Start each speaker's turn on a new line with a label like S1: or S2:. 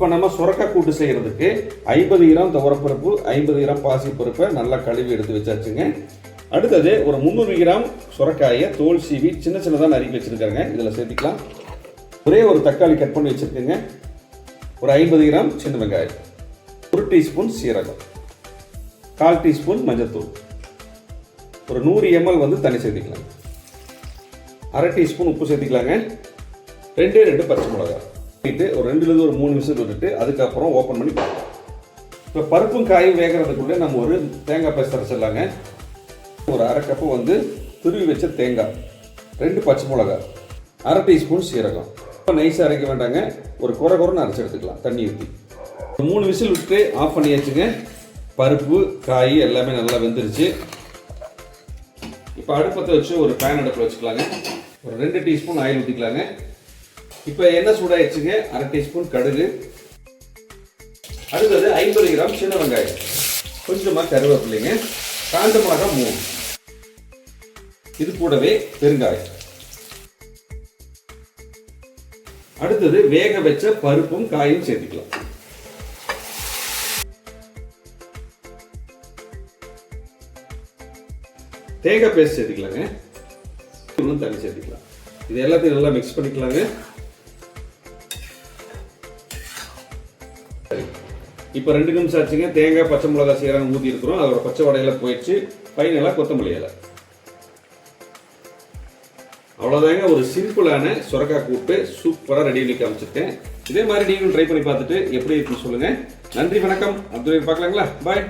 S1: இப்போ நம்ம சுரக்காய் கூட்டு செய்கிறதுக்கு 50 கிராம் துவரப்பருப்பு 50 கிராம் பாசிப்பருப்பை நல்லா கழுவி எடுத்து வச்சாச்சுங்க. அடுத்தது ஒரு 300 கிராம் சுரக்காயை தோல் சீவி சின்ன சின்னதாக நறுக்கி வச்சுருக்காங்க. இதில் சேர்த்துக்கலாம். ஒரே ஒரு தக்காளி கட் பண்ணி வச்சுருக்கேங்க. ஒரு 50 கிராம் சின்ன வெங்காயம், 1 டீஸ்பூன் சீரகம், 1/4 டீஸ்பூன் மஞ்சள்தூள், ஒரு 100 ml தண்ணி சேர்த்துக்கலாம். 1/2 டீஸ்பூன் உப்பு சேர்த்துக்கலாங்க. 2 பச்சை மிளகாய் ஒரு 2லேருந்து ஒரு 3 விசில் விட்டுட்டு அதுக்கப்புறம் ஓப்பன் பண்ணி பார்க்கலாம். இப்போ பருப்பும் காயும் வேகிறதுக்குள்ளே நம்ம ஒரு தேங்காய் பேஸ்ட் அரைச்சிடலாங்க. ஒரு 1/2 கப்பு துருவி வச்ச தேங்காய், 2 பச்சை மிளகாய், 1/2 டீஸ்பூன் சீரகம். இப்போ நைஸாக அரைக்க வேண்டாங்க, ஒரு குறைன்னு அரைச்சி எடுத்துக்கலாம் தண்ணி ஊற்றி. 3 விசில் விட்டு ஆஃப் பண்ணியாச்சுங்க. பருப்பு காய் எல்லாமே நல்லா வெந்துருச்சு. இப்போ அடுப்பத்தை வச்சு ஒரு பேன் அடுப்பில் வச்சுக்கலாங்க. ஒரு 2 டீஸ்பூன் ஆயில் ஊற்றிக்கலாங்க. இப்போ எண்ணெய் சூடாயிடுச்சுங்க. 1/2 டீஸ்பூன் கடுகு, அடுத்தது 50 கிராம் சின்ன வெங்காயம், கொஞ்சமாக கருவேப்பிலைங்க, காஞ்ச மிளகாய் 3, இது கூடவே பெருங்காயம். அடுத்தது வேக வச்ச பருப்பும் காயும் சேர்த்துக்கலாம். தேங்காய் பேஸ்ட் சேர்த்துக்கலாங்க. இன்னும் தண்ணி சேர்த்துக்கலாம். இது எல்லாத்தையும் நல்லா மிக்ஸ் பண்ணிக்கலாங்க. இப்போ 2 நிமிஷம் ஆச்சுங்க. தேங்காய் பச்சை மிளகாய் சீரகம் ஊற்றி இருக்கிறோம். அதோட பச்சை வடையில போயிடுச்சு. ஃபைனலாக கொத்தமல்லி இலை. அவ்வளோதாங்க, ஒரு சிம்பிளான சுரக்காய் கூட்டு சூப்பராக ரெடி பண்ணி காமிச்சிருக்கேன். இதே மாதிரி நீங்களும் ட்ரை பண்ணி பார்த்துட்டு எப்படி இருக்குன்னு சொல்லுங்கள். நன்றி, வணக்கம். அடுத்த பார்க்கலாங்களா? பாய்.